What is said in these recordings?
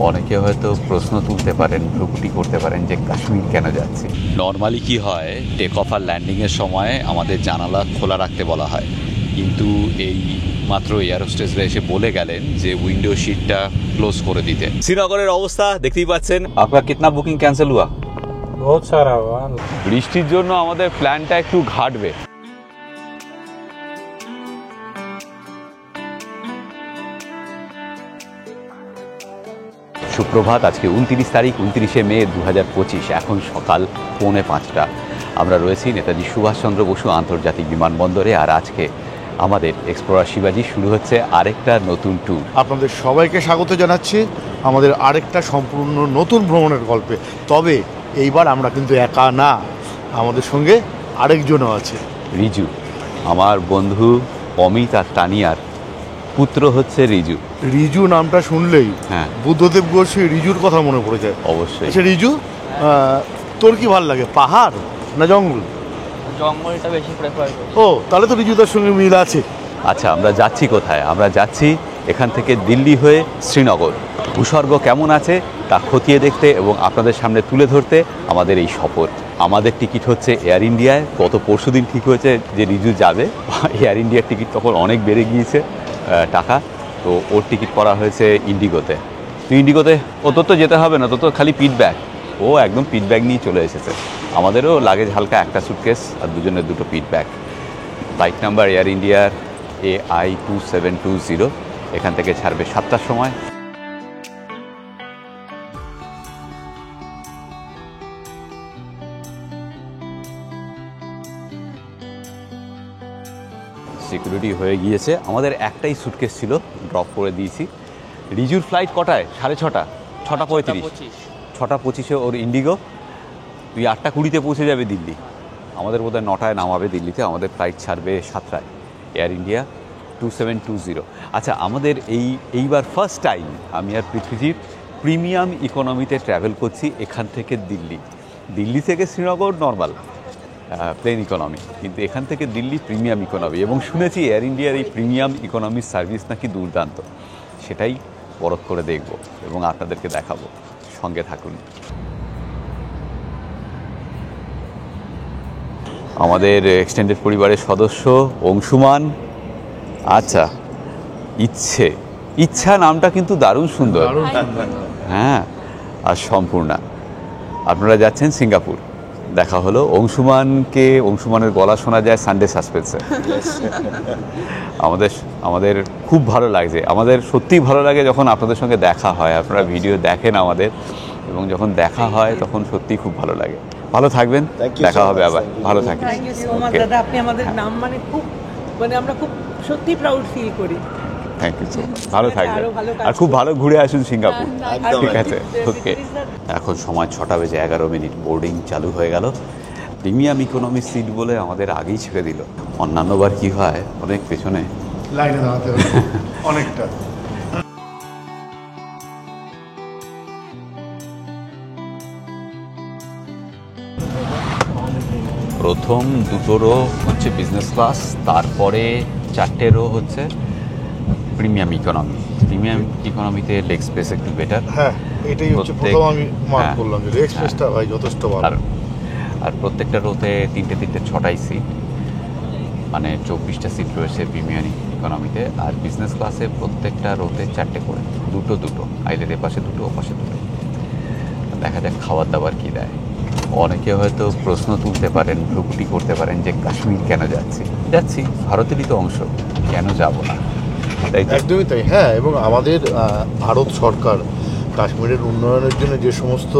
অনেকে হয়তো প্রশ্ন তুলতে পারেন, ভ্রুকুটি করতে পারেন যে কাশ্মীর কেন যাচ্ছি। নর্মালি কি হয়, টেক অফ আর ল্যান্ডিংয়ের সময় আমাদের জানালা খোলা রাখতে বলা হয়, কিন্তু এই মাত্র এয়ার হোস্টেসরা এসে বলে গেলেন যে উইন্ডো সিটটা ক্লোজ করে দিতে। শ্রীনগরের অবস্থা দেখতেই পাচ্ছেন। আপনার কিতনা বুকিং ক্যান্সেল হুয়া? বহুত সারা হুয়া। বৃষ্টির জন্য আমাদের প্ল্যানটা একটু ঘাটবে। সুপ্রভাত, আজকে 29 তারিখ, 29শে মে 2025। এখন সকাল 4:45। আমরা রয়েছি নেতাজি সুভাষচন্দ্র বসু আন্তর্জাতিক বিমানবন্দরে। আর আজকে আমাদের এক্সপ্লোরার শিবাজি শুরু হচ্ছে আরেকটা নতুন ট্যুর। আপনাদের সবাইকে স্বাগত জানাচ্ছি আমাদের আরেকটা সম্পূর্ণ নতুন ভ্রমণের গল্পে। তবে এইবার আমরা কিন্তু একা না, আমাদের সঙ্গে আরেকজনও আছে। রিজু, আমার বন্ধু অমিত আর তানিয়ার পুত্র হচ্ছে রিজু। রিজু নামটা শুনলেই হ্যাঁ, বুদ্ধদেব গোস্বী রিজুর কথা মনে পড়ে যায়। অবশ্যই। আচ্ছা রিজু, তোর কি ভালো লাগে, পাহাড় না জঙ্গল? জঙ্গলটা বেশি প্রেফার করি। ও, তাহলে তো রিজুদার সঙ্গে মিল আছে। আচ্ছা, আমরা যাচ্ছি কোথায়? আমরা যাচ্ছি এখান থেকে দিল্লি হয়ে শ্রীনগর। ভূস্বর্গ কেমন আছে তা খতিয়ে দেখতে এবং আপনাদের সামনে তুলে ধরতে আমাদের এই সফর। আমাদের টিকিট হচ্ছে এয়ার ইন্ডিয়ায়। গত পরশুদিন ঠিক হয়েছে যে রিজু যাবে। এয়ার ইন্ডিয়ার টিকিট তখন অনেক বেড়ে গিয়েছে টাকা, তো ওর টিকিট করা হয়েছে ইন্ডিগোতে। তুই ইন্ডিগোতে? ও তোর তো যেতে হবে না, তোর তো খালি পিট ব্যাগ। ও একদম পিট ব্যাগ নিয়ে চলে এসেছে। আমাদেরও লাগেজ হালকা, একটা সুটকেস আর দুজনের দুটো পিট ব্যাগ। ফ্লাইট নাম্বার এয়ার ইন্ডিয়ার AI 2720। এখান থেকে ছাড়বে 7টার সময়। সিকিউরিটি হয়ে গিয়েছে। আমাদের একটাই সুটকেস ছিল, ড্রপ করে দিয়েছি। রিজুর ফ্লাইট কটায়? 6:30, 6:35, 6:25 ওর ইন্ডিগো। তুই 8:20 পৌঁছে যাবে দিল্লি। আমাদের বোধহয় 9টায় নামাবে দিল্লিতে। আমাদের ফ্লাইট ছাড়বে 7টায়, এয়ার ইন্ডিয়া 2720। আচ্ছা, আমাদের এইবার ফার্স্ট টাইম আমি আর পৃথ্বীজিৎ প্রিমিয়াম ইকোনমিতে ট্র্যাভেল করছি এখান থেকে দিল্লি। দিল্লি থেকে শ্রীনগর নর্মাল প্লেন ইকোনমি, কিন্তু এখান থেকে দিল্লি প্রিমিয়াম ইকোনমি। এবং শুনেছি এয়ার ইন্ডিয়ার এই প্রিমিয়াম ইকোনমির সার্ভিস নাকি দুর্দান্ত। সেটাই পরখ করে দেখব এবং আপনাদেরকে দেখাবো। সঙ্গে থাকুন। আমাদের এক্সটেন্ডেড পরিবারের সদস্য অংশুমান। আচ্ছা, ইচ্ছা নামটা কিন্তু দারুণ সুন্দর। হ্যাঁ, আর সম্পূর্ণা, আপনারা যাচ্ছেন সিঙ্গাপুর। দেখা হলো অংশুমানের গলা শোনা যায় সানডে সাসপেন্সে। আমাদের খুব ভালো লাগছে। আমাদের সত্যিই ভালো লাগে যখন আপনাদের সঙ্গে দেখা হয়। আপনারা ভিডিও দেখেন আমাদের, এবং যখন দেখা হয় তখন সত্যিই খুব ভালো লাগে। ভালো থাকবেন, দেখা হবে আবার। ভালো থাকবেন। থ্যাংক ইউ সো মাচ দাদা, আপনি আমাদের নাম আমরা খুব সত্যি প্রাউড ফিল করি। Thank you so much. ভালো থাকবেন, আর খুব ভালো ঘুরে আসুন সিঙ্গাপুর। ঠিক আছে, ওকে। এখন সময় 6:11। বোর্ডিং চালু হয়ে গেল। প্রিমিয়াম ইকোনমি সিট বলে আমাদের আগেই ছেড়ে দিল। অন্যান্যবার কি হয়, অনেক পেছনে লাইনে দাঁড়াতে হবে অনেকটা। প্রথম 2টো রো হচ্ছে বিজনেস ক্লাস, তারপরে 4টে রো হচ্ছে প্রিমিয়াম ইকোনমি। প্রিমিয়াম ইকোনমিতে লেগ স্পেস একটু বেটার। হ্যাঁ, এটাই হচ্ছে প্রথম আমি মার্ক করলাম যে লেগ স্পেসটা ভাই যথেষ্ট ভালো। আর প্রত্যেকটা রোতে 3টে 6টাই সিট, মানে 24টা সিট রয়েছে প্রিমিয়াম ইকোনমিতে। আর বিজনেস ক্লাসে প্রত্যেকটা রোতে 4টে করে, দুটো আইলের এপাশে দুটো, ওপাশে দুটো। দেখা যাক খাবার দাবার কী দেয়। অনেকে হয়তো প্রশ্ন তুলতে পারেন, ভ্রুকুটি করতে পারেন যে কাশ্মীর কেন যাচ্ছি, ভারতেরই তো অংশ, কেন যাব না? একদমই তাই। হ্যাঁ, এবং আমাদের ভারত সরকার কাশ্মীরের উন্নয়নের জন্য যে সমস্ত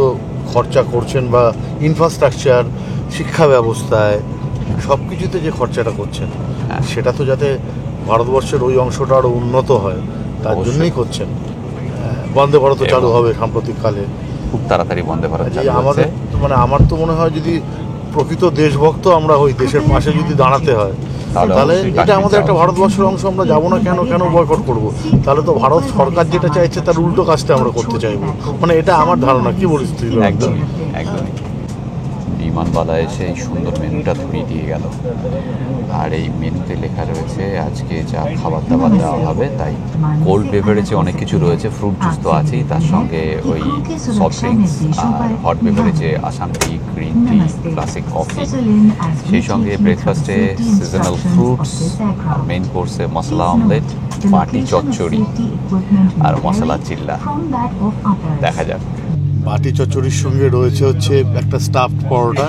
খরচা করছেন, বা ইনফ্রাস্ট্রাকচার, শিক্ষা ব্যবস্থায়, সব কিছুতে যে খরচাটা করছেন, সেটা তো যাতে ভারতবর্ষের ওই অংশটা আরও উন্নত হয় তার জন্যই করছেন। বন্দে ভারত চালু হবে সাম্প্রতিককালে, খুব তাড়াতাড়ি বন্দে ভারত। আমাদের আমার তো মনে হয় যদি প্রকৃত দেশভক্ত আমরা হই, দেশের পাশে যদি দাঁড়াতে হয়, তাহলে এটা আমাদের একটা ভারতবর্ষের অংশ। আমরা যাবো না কেন বয়কট করবো? তাহলে তো ভারত সরকার যেটা চাইছে তার উল্টো কাজটা আমরা করতে চাইবো। মানে এটা আমার ধারণা। কি বলিস তুই? একদমই। বিমানবালা এসে এই সুন্দর মেনুটা ধরিয়ে দিয়ে গেল। আর এই মেনুতে লেখা রয়েছে আজকে যা খাবার দাবার দেওয়া হবে, তাই কোল্ড বেভারেজে অনেক কিছু রয়েছে, ফ্রুট জুস তো আছেই, তার সঙ্গে ওই সফট ড্রিঙ্কস আর হট বেভারেজে আসাম টি, গ্রিন টি, ক্লাসিক কফি, সেই সঙ্গে ব্রেকফাস্টে সিজনাল ফ্রুটস, মেইন কোর্সে মশলা অমলেট, বাটি চচ্চড়ি আর মশলা চিল্লা। দেখা যাক। বাটি চচ্চড়ির সঙ্গে রয়েছে হচ্ছে একটা স্টাফড পরোটা,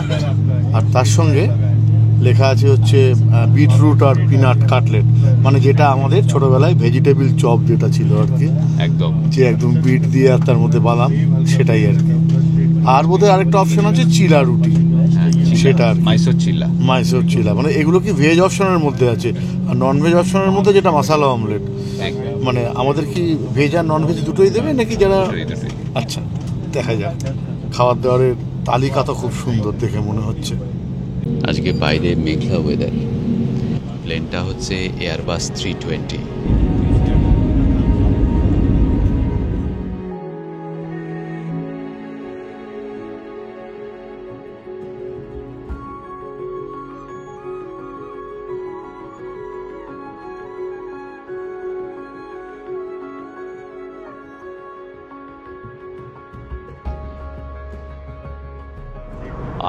আর তার সঙ্গে লেখা আছে হচ্ছে বিটরুট আর পিনাট কাটলেট, মানে যেটা আমাদের ছোটবেলায় ভেজিটেবল চপ যেটা ছিল আর কি, একদম যে একদম বিট দিয়ে আর তার মধ্যে বাদাম, সেটাই আর কি। আর বোধহয় আরেকটা অপশন আছে চিলা রুটি, সেটা আর মাইসোর চিল্লা। মাইসোর চিলা, মানে এগুলো কি ভেজ অপশনের মধ্যে আছে, আর নন ভেজ অপশনের মধ্যে যেটা মশালা অমলেট। মানে আমাদের কি ভেজ আর নন ভেজ দুটোই দেবে নাকি যারা? আচ্ছা, দেখা যাক। খাবার দাবারের তালিকা তো খুব সুন্দর দেখে মনে হচ্ছে। আজকে বাইরে মেঘলা ওয়েদার, প্লেনটা হচ্ছে এয়ারবাস 320।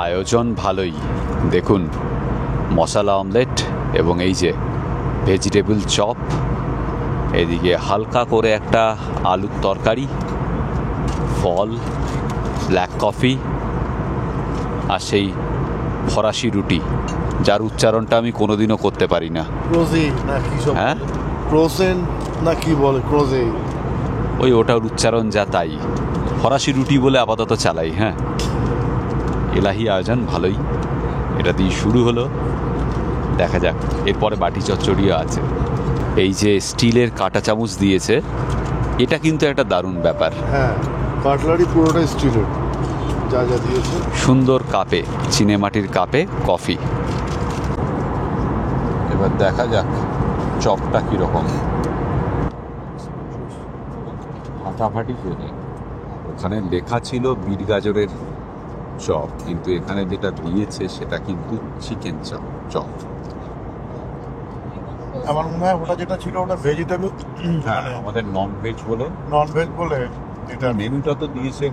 আয়োজন ভালোই, দেখুন মশলা অমলেট এবং এই যে ভেজিটেবল চপ, এদিকে হালকা করে একটা আলুর তরকারি, ফল, ব্ল্যাক কফি আর সেই ফরাসি রুটি, যার উচ্চারণটা আমি কোনোদিনও করতে পারি না। ক্রোজে না কি সব, হ্যাঁ ক্রোসেন না কি বলে, ক্রোজে, ওই ওটার উচ্চারণ যা তাই, ফরাসি রুটি বলে আপাতত চালাই। হ্যাঁ, এলাহি আয়োজন ভালোই, এটা দিয়ে শুরু হলো, দেখা যাক। এরপরে বাটি চচ্চড়িও আছে। এই যে স্টিলের কাঁটা চামচ দিয়েছে, এটা কিন্তু একটা দারুণ ব্যাপার। হ্যাঁ, কাটলারি পুরোটাই স্টিলের, যা যা দিয়েছে। সুন্দর কাপে, চিনেমাটির কাপে কফি। এবার দেখা যাক চপটা কীরকম। ফাটাফাটি করে, ওখানে লেখা ছিল বিট গাজরের চপ, কিন্তু এখানে যেটা দিয়েছে সেটা কিন্তু চিকেন চপ। আমার মনে হয় ওটা যেটা ছিল ওটা ভেজিটেবল, আমাদের নন ভেজ বলে, নন ভেজ বলে এটা মেনুটা তো দিয়েছে।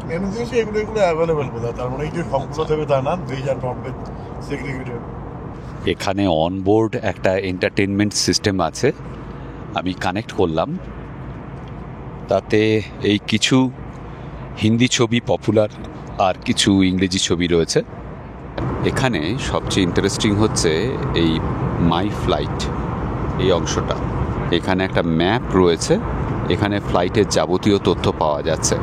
মেনু দিয়েছে এগুলো অ্যাভেলেবেল বোধহয়, তার মানে এই যে সবগুলো দেবে তা না, ভেজ আর নন ভেজ সেগ্রিগেটেড। এখানে অনবোর্ড একটা এন্টারটেনমেন্ট সিস্টেম আছে, আমি কানেক্ট করলাম, তাতে এই কিছু হিন্দি ছবি পপুলার আর কিছু ইংরেজি ছবি রয়েছে। এখানে সবচেয়ে ইন্টারেস্টিং হচ্ছে এই মাই ফ্লাইট, এই অংশটা। এখানে একটা ম্যাপ রয়েছে, এখানে ফ্লাইটের যাবতীয় তথ্য পাওয়া যাচ্ছে,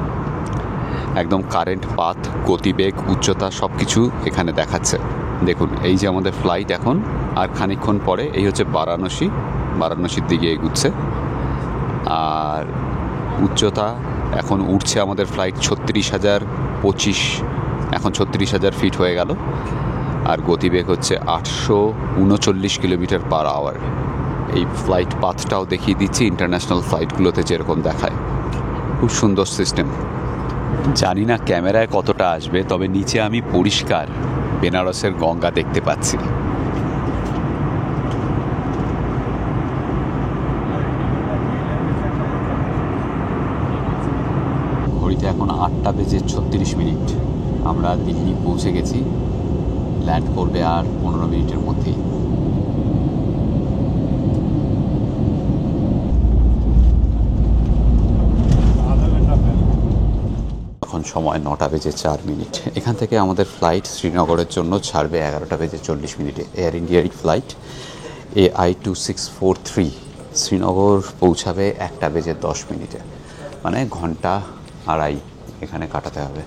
একদম কারেন্ট পাথ, গতিবেগ, উচ্চতা সব কিছু এখানে দেখাচ্ছে। দেখুন এই যে আমাদের ফ্লাইট এখন আর খানিকক্ষণ পরে এই হচ্ছে বারাণসীর দিকে এগুচ্ছে, আর উচ্চতা এখন উঠছে আমাদের ফ্লাইট 36,025, এখন 36,000 ফিট হয়ে গেল, আর গতিবেগ হচ্ছে 839 কিলোমিটার পার আওয়ার। এই ফ্লাইট পাথটাও দেখিয়ে দিচ্ছি ইন্টারন্যাশনাল ফ্লাইটগুলোতে যেরকম দেখায়। খুব সুন্দর সিস্টেম। জানি না ক্যামেরায় কতটা আসবে, তবে নিচে আমি পরিষ্কার বেনারসের গঙ্গা দেখতে পাচ্ছি। ঘড়িতে এখন 8:36। আমরা দিল্লি পৌঁছে গেছি, ল্যান্ড করবে আর 15 মিনিটের মধ্যেই। এখন সময় 9:04। এখান থেকে আমাদের ফ্লাইট শ্রীনগরের জন্য ছাড়বে 11:40। এয়ার ইন্ডিয়ার ফ্লাইট AI2643 শ্রীনগর পৌঁছাবে 1:10, মানে ঘন্টা আড়াই এখানে কাটাতে হবে।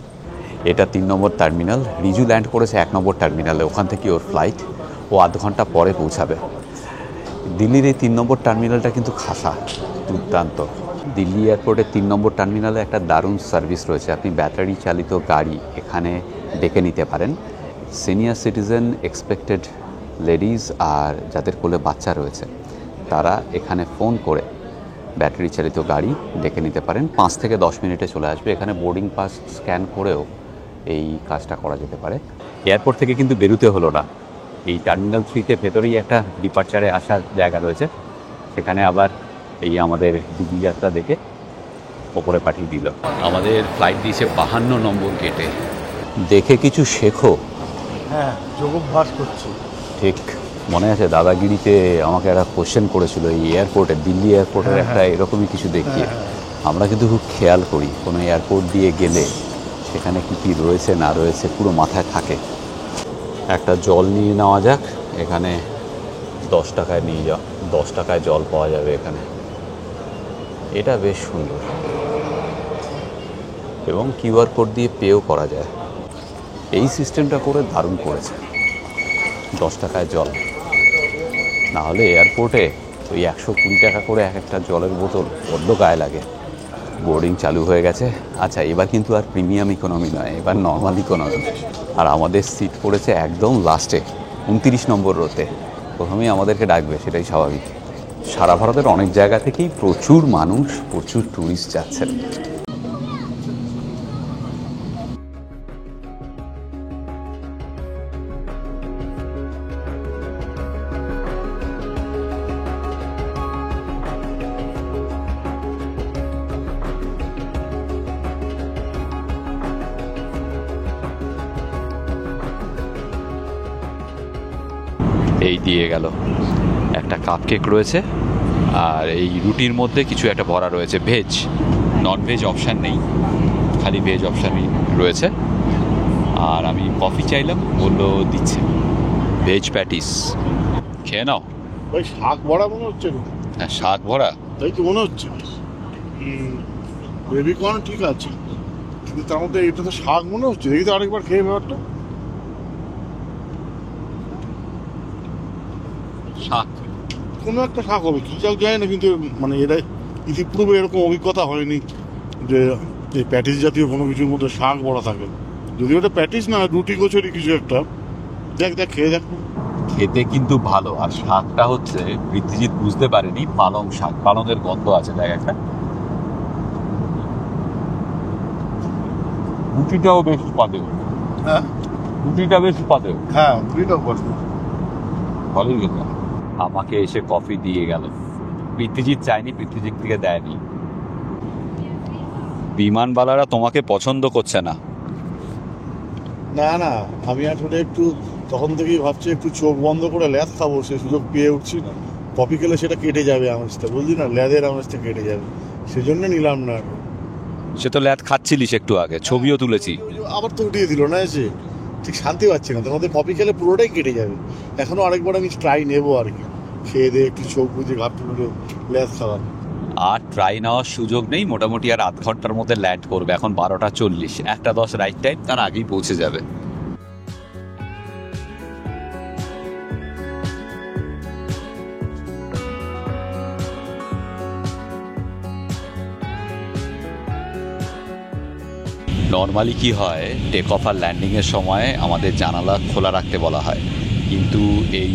এটা 3 নম্বর টার্মিনাল, রিজু ল্যান্ড করেছে 1 নম্বর টার্মিনালে, ওখান থেকে ওর ফ্লাইট ও আধ ঘন্টা পরে পৌঁছাবে। দিল্লির এই 3 নম্বর টার্মিনালটা কিন্তু খাসা, দুর্দান্ত। দিল্লি এয়ারপোর্টের 3 নম্বর টার্মিনালে একটা দারুণ সার্ভিস রয়েছে, আপনি ব্যাটারি চালিত গাড়ি এখানে ডেকে নিতে পারেন। সিনিয়র সিটিজেন, এক্সপেক্টেড লেডিজ আর যাদের কোলে বাচ্চা রয়েছে, তারা এখানে ফোন করে ব্যাটারি চালিত গাড়ি ডেকে নিতে পারেন। 5 থেকে 10 মিনিটে চলে আসবে। এখানে বোর্ডিং পাস স্ক্যান করেও এই কাজটা করা যেতে পারে। এয়ারপোর্ট থেকে কিন্তু বেরোতে হলো না, এই টার্মিনাল 3-তে ভেতরেই একটা ডিপার্চারে আসার জায়গা রয়েছে, সেখানে আবার এই আমাদের দিদি যাত্রা দেখে ওপরে পাঠিয়ে দিল। আমাদের ফ্লাইট দিয়েছে 52 নম্বর গেটে। দেখে কিছু শেখো। হ্যাঁ, যোগাভ্যাস করছি। ঠিক মনে আছে দাদাগিরিতে আমাকে একটা কোশ্চেন করেছিল এই এয়ারপোর্টে, দিল্লি এয়ারপোর্টের একটা এরকমই কিছু দেখিয়ে। আমরা কিন্তু খুব খেয়াল করি কোনো এয়ারপোর্ট দিয়ে গেলে সেখানে কী কী রয়েছে না রয়েছে পুরো মাথায় থাকে। একটা জল নিয়ে নেওয়া যাক, এখানে 10 টাকায় নিয়ে যাও, 10 টাকায় জল পাওয়া যাবে এখানে। এটা বেশ সুন্দর এবং কিউআর কোড দিয়ে পেও করা যায়। এই সিস্টেমটা করে দারুণ করেছে। 10 টাকায় জল, না হলে এয়ারপোর্টে ওই 120 টাকা করে এক একটা জলের বোতল বড্ড গায়ে লাগে। বোর্ডিং চালু হয়ে গেছে। আচ্ছা, এবার কিন্তু আর প্রিমিয়াম ইকোনমি নয়, এবার নর্মাল ইকোনমি। আর আমাদের সিট পড়েছে একদম লাস্টে 29 নম্বর রোতে। প্রথমেই আমাদেরকে ডাকবে, সেটাই স্বাভাবিক। সারা ভারতের অনেক জায়গা থেকেই প্রচুর মানুষ, প্রচুর ট্যুরিস্ট যাচ্ছেন। এই দিয়ে গেল, একটা কাপ কেক রয়েছে আর এই রুটির মধ্যে কিছু একটা ভরা রয়েছে। ভেজ, নন ভেজ অপশান নেই, খালি ভেজ অপশানই রয়েছে। আর আমি কফি চাইলাম, বললো দিচ্ছে। ভেজ প্যাটিস খেয়ে নাও। ভাই শাক ভরা মনে হচ্ছে না? হ্যাঁ, শাক ভরা তাই তো মনে হচ্ছে। বেবিকর্ন ঠিক আছে, কিন্তু তার মধ্যে এটা তো শাক মনে হচ্ছে। দেখি তো আরেকবার খেয়ে ব্যাপারটা। শাক, কোনো একটা শাক হবে, কী শাক যায় না, কিন্তু মানে এটা ইতিপূর্বে এরকম অভিজ্ঞতা হয়নি যে এই প্যাটিস জাতীয় কোনো কিছুর মধ্যে শাক ভরা থাকে। যদি ওটা প্যাটিস না, রুটি কচুরি কিছু একটা। দেখ দেখ খেয়ে দেখ। খেতে কিন্তু ভালো। আর শাকটা হচ্ছে পৃথ্বীজিৎ বুঝতে পারেনি পালং শাক, পালংয়ের গন্ধ আছে। দেখ একটা, রুটিটাও বেশ পাদেও। হ্যাঁ, রুটিটা বেশ পাদেও। হ্যাঁ, রুটিটাও বসে। ভালোই গেল। আমাকে এসে কফি দিয়ে গেল। পৃথ্বীজিৎ চাইনি, পৃথ্বীজিৎ থেকে দেয়নি। বিমানবালারা তোমাকে পছন্দ করছে না। না না, আমি আসলে একটু তখন থেকেই ভাবছি একটু চোখ বন্ধ করে ল্যাদ খাবো, সে সুযোগ পেয়ে উঠছি না। কফি খেলে সেটা কেটে যাবে আমেজটা, বুঝলি না, ল্যাদের আমেজটা কেটে যাবে, সেজন্য নিলাম না। সে তো ল্যাদ খাচ্ছিলিস একটু আগে, ছবিও তুলেছি। আবার তো উঠিয়ে দিল না এসে, ঠিক শান্তি পাচ্ছি না। তোমাদের কফি খেলে পুরোটাই কেটে যাবে। এখনো আরেকবার আমি ট্রাই নেবো আর কি, খেয়ে দিয়ে একটু চোখ বুঝে ঘাপটে ল্যাদ খাওয়ার। আর ট্রাই নেওয়ার সুযোগ নেই, মোটামুটি আর আধ ঘন্টার মধ্যে ল্যান্ড করবে। এখন 12:40, 1:10 রাইট টাইম, তার আগেই পৌঁছে যাবে। নর্মালি কি হয়, টেক অফ আর ল্যান্ডিংয়ের সময় আমাদের জানালা খোলা রাখতে বলা হয়, কিন্তু এই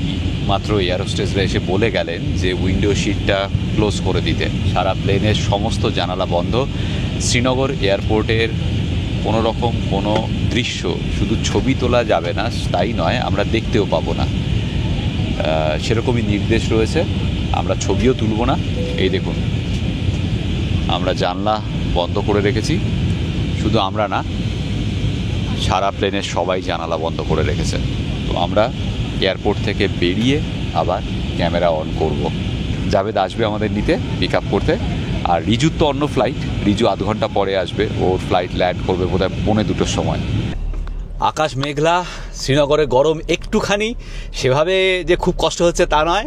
মাত্র এয়ার হোস্টেসরা এসে বলে গেলেন যে উইন্ডো শিটটা ক্লোজ করে দিতে। সারা প্লেনের সমস্ত জানালা বন্ধ। শ্রীনগর এয়ারপোর্টের কোনো রকম কোনো দৃশ্য শুধু ছবি তোলা যাবে না তাই নয়, আমরা দেখতেও পাবো না, সেরকমই নির্দেশ রয়েছে। আমরা ছবিও তুলব না। এই দেখুন, আমরা জানলা বন্ধ করে রেখেছি। শুধু আমরা না, সারা প্লেনের সবাই জানালা বন্ধ করে রেখেছে। তো আমরা এয়ারপোর্ট থেকে বেরিয়ে আবার ক্যামেরা অন করব। জাভেদ আসবে আমাদের নিতে, পিক আপ করতে। আর রিজুর তো অন্য ফ্লাইট, রিজু আধ ঘন্টা পরে আসবে, ওর ফ্লাইট ল্যান্ড করবে বোধহয় 1:45-র সময়। আকাশ মেঘলা, শ্রীনগরে গরম একটুখানি, সেভাবে যে খুব কষ্ট হচ্ছে তা নয়।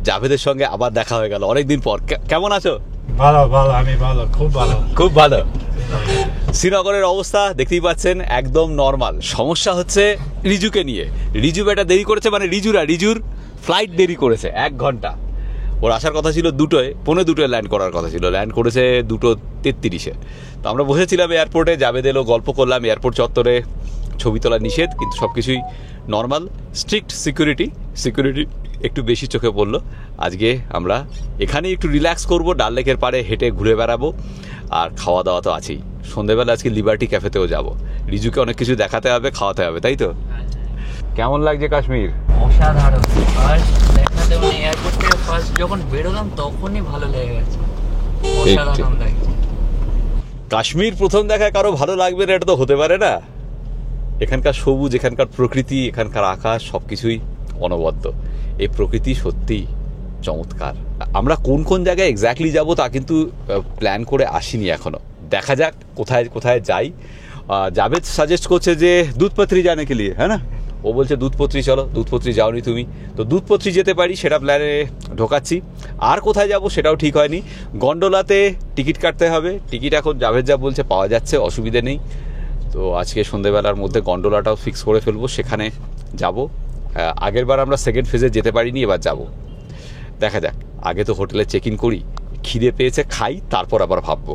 জাভেদের সঙ্গে আবার দেখা হয়ে গেল অনেকদিন পর। কেমন আছো? ভালো ভালো, আমি ভালো, খুব ভালো। খুব ভালো। শ্রীনগরের অবস্থা দেখতেই পাচ্ছেন, একদম নর্মাল। সমস্যা হচ্ছে রিজুকে নিয়ে। রিজু বেটা দেরি করেছে, মানে রিজুর ফ্লাইট দেরি করেছে 1 ঘন্টা। ওর আসার কথা ছিল 2টোয়, 1:45 ল্যান্ড করার কথা ছিল, ল্যান্ড করেছে 2:33-এ। তো আমরা বসেছিলাম এয়ারপোর্টে, জাভেদ এলো, গল্প করলাম। এয়ারপোর্ট চত্বরে ছবি তোলা নিষেধ, কিন্তু সব কিছুই নর্মাল। স্ট্রিক্ট সিকিউরিটি একটু বেশি চোখে পড়লো। আজকে আমরা এখানে একটু রিল্যাক্স করব, ডাল লেকের পাড়ে হেঁটে ঘুরে বেড়াবো, আর খাওয়া দাওয়া তো আছেই। সন্ধেবেলা আজকে লিবার্টি ক্যাফেতেও যাব, রিজুকে অনেক কিছু দেখাতে হবে, খাওয়াতে হবে, তাই তো? কেমন লাগছে কাশ্মীর? অসাধারণ। ফার্স্ট দেখাতে মানে এয়ারপোর্ট থেকে ফার্স্ট যখন বেরোলাম তখনই ভালো লেগে গেছে, অসাধারণ লাগছে। কাশ্মীর প্রথম দেখায় কারো ভালো লাগবে না এটা তো হতে পারে না। এখানকার সবুজ, এখানকার প্রকৃতি, এখানকার আকাশ সবকিছুই অনবদ্য। এই প্রকৃতি সত্যি চমৎকার। আমরা কোন কোন জায়গায় এক্স্যাক্টলি যাব তা কিন্তু প্ল্যান করে আসিনি এখনো, দেখা যাক কোথায় কোথায় যাই। জাভেদ সাজেস্ট করছে যে দুধপত্রি জানে কে লিয়ে, হ্যাঁ না? ও বলছে দুধপত্রি চলো, দুধপত্রি যাওনি তুমি, তো দুধপত্রি যেতে পারি, সেটা প্ল্যানে ঢোকাচ্ছি। আর কোথায় যাব সেটাও ঠিক হয়নি। গন্ডোলাতে টিকিট কাটতে হবে, টিকিট এখন জাভেদ যা বলছে পাওয়া যাচ্ছে, অসুবিধে নেই। তো আজকে সন্ধ্যেবেলার মধ্যে গন্ডোলাটাও ফিক্স করে ফেলবো, সেখানে যাব। আগের বার আমরা সেকেন্ড ফেজে যেতে পারিনি, এবার যাব, দেখা যাক। আগে তো হোটেলে চেক ইন করি, খিদে পেয়েছে খাই, তারপর আবার ভাববো।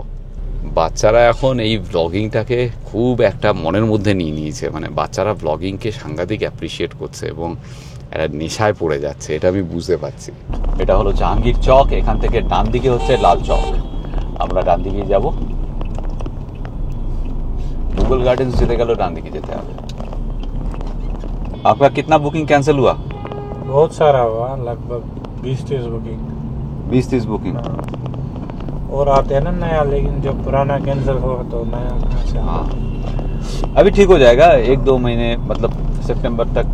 বাচ্চারা এখন এই ব্লগিংটাকে খুব একটা মনের মধ্যে নিয়ে নিয়েছে, মানে বাচ্চারা ব্লগিংকে সাংঘাতিক অ্যাপ্রিসিয়েট করছে এবং একটা নেশায় পড়ে যাচ্ছে, এটা আমি বুঝতে পারছি। এটা হলো জাহাঙ্গীর চক, এখান থেকে ডান দিকে হচ্ছে লাল চক, আমরা ডান দিকে যাব। मुगल गार्डन যেতে গেল ডান দিকে যেতে হবে। आपका कितना बुकिंग कैंसिल हुआ? बहुत सारा हुआ, लगभग 20-30 बुकिंग। 20-30 बुकिंग। और आते हैं ना नया, लेकिन जब पुराना कैंसिल हुआ तो नया कहाँ से? हाँ, अभी ठीक हो जाएगा, 1-2 महीने, मतलब सितंबर तक।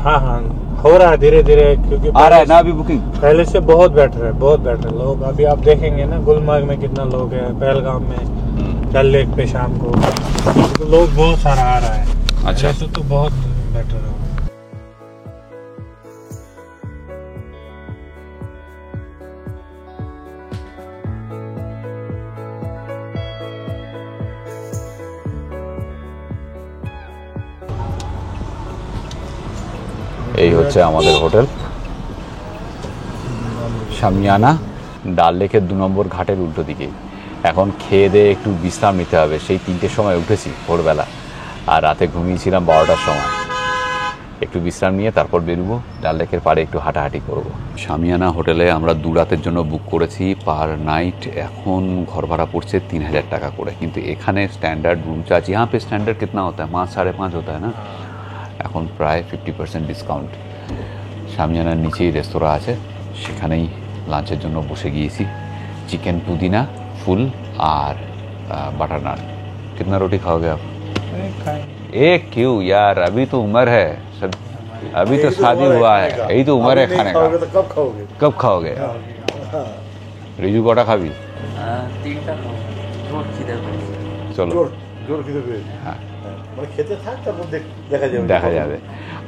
हाँ हाँ, हो रहा है धीरे धीरे, क्योंकि आ रहा है ना अभी बुकिंग? पहले से बहुत बेटर है, बहुत बेटर। लोग अभी आप देखेंगे ना, गुलमर्ग में कितना लोग है, पहलगाम में, डल लेक पे शाम को तो लोग बहुत सारा आ रहा है। अच्छा, तो बहुत बेटर है। এই হচ্ছে আমাদের হোটেল শামিয়ানা, ডাল লেকের 2 নম্বর ঘাটের উল্টো দিকে। এখন খেয়ে দিয়ে একটু বিশ্রাম নিতে হবে, সেই 3টের সময় উঠেছি ভোরবেলা, আর রাতে ঘুমিয়েছিলাম 12টার সময়। একটু বিশ্রাম নিয়ে তারপর বেরোবো, ডাল লেকের পাড়ে একটু হাঁটাহাঁটি করব। শামিয়ানা হোটেলে আমরা 2 রাতের জন্য বুক করেছি, পার নাইট এখন ঘর ভাড়া পড়ছে 3000 টাকা করে। কিন্তু এখানে স্ট্যান্ডার্ড রুম চার্জ, यहाँ पे স্ট্যান্ডার্ড कितना होता है? 5-5.5 होता है ना। এখন প্রায় 50% ডিসকাউন্ট। শামিয়ানার নিচেই রেস্তোরাঁ আছে, সেখানেই লাঞ্চের জন্য বসে গিয়েছি। চিকেন পুদিনা फुल और बटर नान। कितना रोटी खाओगे आप? एक क्यों यार, अभी तो उम्र है, सब अभी तो शादी हुआ है, यही तो उम्र है खाने का। कब खाओगे? कब खाओगे? रिजू कोटा खाबी? 3টা জোর খিদে পেয়েছে। চলো, জোর খিদে পেয়েছে। হ্যাঁ, মানে খেতে থাক, তারপর দেখা যাবে।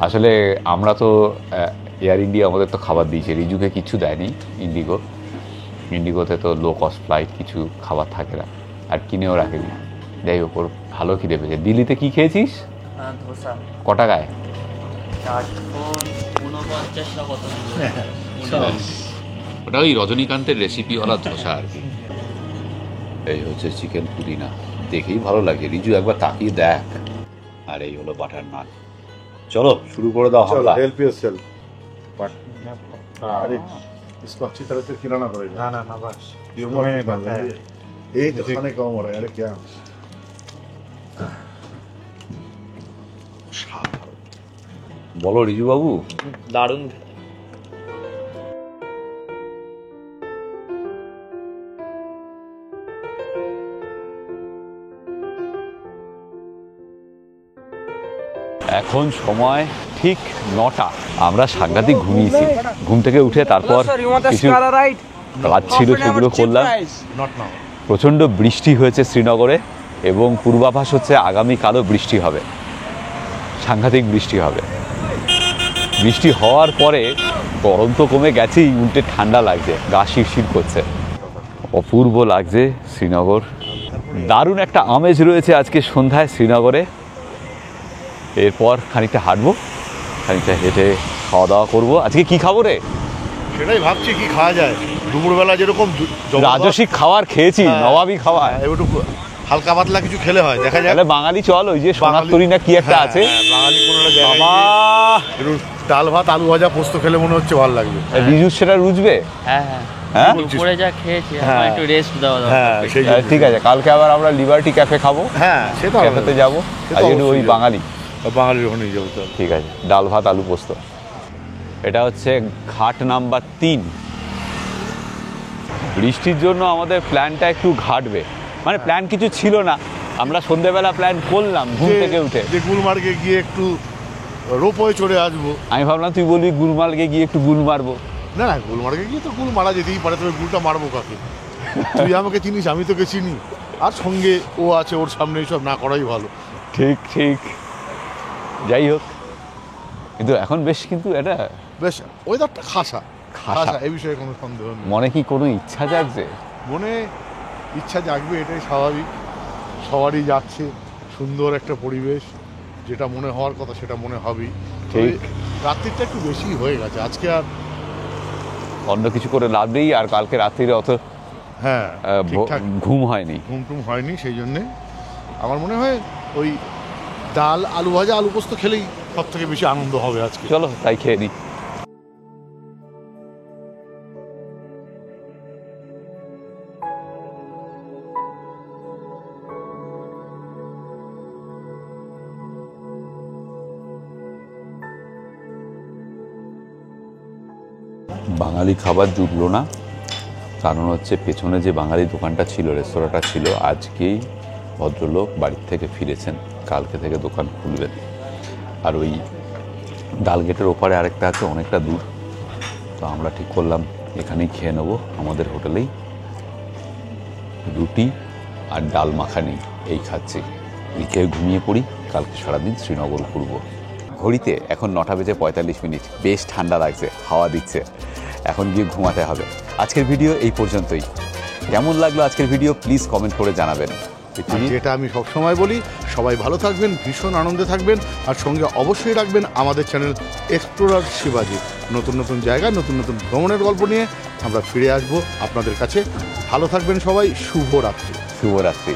আসলে আমরা তো এয়ার ইন্ডিয়া আমাদের তো খাবার দিয়েছে, রিজুকে কিছু দেয়নি। ইন্ডিগোতে তো লো কস্ট ফ্লাইট, কিছু খাবার থাকে না, আর কিনেও রাখেনি। যাই হোক, ওর ভালো খিদে পেয়েছে। দিল্লিতে কি খেয়েছিস? ধোসা। ক টাকায়? 449 না কত? ওটা ওই রজনীকান্তের রেসিপিওয়ালা ধোসা আর কি। এই হচ্ছে চিকেন পুদিনা, দেখেই ভালো লাগে। রিজু একবার তাকিয়ে দেখ। আর এই হলো বাটার নান। চলো শুরু করে দাও হামলা। Help yourself. अरे इसको अच्छी तरह से खिलाना पड़ेगा। ना ना ना, बस ये उम्र नहीं बन रहा है, यही तो खाने का उम्र है। अरे क्या বলো রিজু বাবু। দারুণ। এখন সময় ঠিক 9টা। আমরা সাংঘাতিক ঘুমিয়েছি, ঘুম থেকে উঠে তারপর কিছু কাজ ছিল সেগুলো করলাম। প্রচণ্ড বৃষ্টি হয়েছে শ্রীনগরে, এবং পূর্বাভাস হচ্ছে আগামীকালও বৃষ্টি হবে, সাংঘাতিক বৃষ্টি হবে। বৃষ্টি হওয়ার পরে গরম তো কমে গেছেই, উল্টে ঠান্ডা লাগছে, গা শিরশির করছে। অপূর্ব লাগছে শ্রীনগর। দারুণ একটা আমেজ রয়েছে আজকে সন্ধ্যায় শ্রীনগরে। এরপর খানিকটা হাঁটবো, খানিকটা হেঁটে খাওয়া দাওয়া করবো। আজকে কি খাবো রে? সেটাই ভাবছি কি খাওয়া যায়। দুপুরবেলা যেরকম রাজস্বিক খাবার খেয়েছি, নবাবি খাবার, একটু হালকা পাতলা কিছু খেলে হয়, দেখা যায়। তাহলে বাঙালি চল, ওই যে সোনারতরী না কি একটা আছে, বাঙালি কোনো একটা জায়গায় বাবা, একটু ডাল ভাত আলু ভাজা পোস্ত খেলে মনে হচ্ছে ভালো লাগবে। রিজু সেটা রুজবে। হ্যাঁ হ্যাঁ, হ্যাঁ দুপুরে যা খেয়েছি এখন হ্যাঁ। একটু রেস্ট দেওয়া হ্যাঁ দরকার সেই ঠিক আছে, কালকে আবার আমরা লিবার্টি ক্যাফে খাবো, হ্যাঁ সেটা ক্যাফেতে যাবো, সে তো আজকে একটু ওই অবশ্যই। বাঙালি। বাঙালির ওখানে যাবো তো। ঠিক আছে, ডাল ভাত আলু পোস্ত। এটা হচ্ছে ঘাট নাম্বার 3। বৃষ্টির জন্য আমাদের প্ল্যানটা একটু ঘাটবে, মানে প্ল্যান কিছু ছিল না, আমরা সন্ধ্যেবেলা প্ল্যান করলাম ঘুম থেকে উঠে। যে গুলমার্গে গিয়ে একটু রোপওয়ে চড়ে আসবো। আমি ভাবলাম তুই বলবি গুলমার্গে গিয়ে একটু গুল মারবো। না না, গুলমার্গে গিয়ে তো গুল মারা যেতেই পারে, তবে গুলটা মারবো কাকে? তুই আমাকে চিনিস, আমি তোকে চিনি, আর সঙ্গে ও আছে, ওর সামনে সব না করাই ভালো। ঠিক ঠিক, যাই হোক, কিন্তু এখন বেশ কিন্তু এটা বেশ ওয়েদারটা খাসা খাসা। খাসা, এই বিষয়ে কোনো সন্দেহ নেই। মনে কি কোনো ইচ্ছা জাগছে? মনে ইচ্ছা জাগবে, এটাই স্বাভাবিক, সবারই যাচ্ছে। সুন্দর একটা পরিবেশ, যেটা মনে হওয়ার কথা সেটা মনে হবেই। তবে ঠিক। রাত্রিটা একটু বেশি হয়ে গেছে আজকে, আর অন্য কিছু করে লাভ নেই, আর কালকে রাত্রিরে অত হ্যাঁ ঠিকঠাক ঘুম হয়নি। ঘুম টুম হয়নি, সেই জন্যে আমার মনে হয় ওই ডাল আলু ভাজা আলু পোস্ত খেলেই সব থেকে বেশি আনন্দ হবে আজকে। চলো তাই খেয়ে নিই। বাঙালি খাবার জুটলো না, কারণ হচ্ছে পেছনে যে বাঙালি দোকানটা ছিল, রেস্তোরাঁটা ছিল, আজকেই ভদ্রলোক বাড়ির থেকে ফিরেছেন, কালকে থেকে দোকান খুলবেন। আর ওই ডালগেটের ওপারে আরেকটা আছে, অনেকটা দূর। তো আমরা ঠিক করলাম এখানেই খেয়ে নেবো, আমাদের হোটেলেই রুটি আর ডাল মাখানি এই খাচ্ছি। এই খেয়ে ঘুমিয়ে পড়ি, কালকে সারাদিন শ্রীনগর ঘুরবো। ঘড়িতে এখন 9:45, বেশ ঠান্ডা লাগছে, হাওয়া দিচ্ছে, এখন গিয়ে ঘুমাতে হবে। আজকের ভিডিও এই পর্যন্তই। কেমন লাগলো আজকের ভিডিও প্লিজ কমেন্ট করে জানাবেন। আর যেটা আমি সবসময় বলি, সবাই ভালো থাকবেন, ভীষণ আনন্দে থাকবেন, আর সঙ্গে অবশ্যই রাখবেন আমাদের চ্যানেল এক্সপ্লোরার শিবাজি। নতুন নতুন জায়গা, নতুন নতুন ভ্রমণের গল্প নিয়ে আমরা ফিরে আসবো আপনাদের কাছে। ভালো থাকবেন সবাই, শুভরাত্রি। শুভরাত্রি।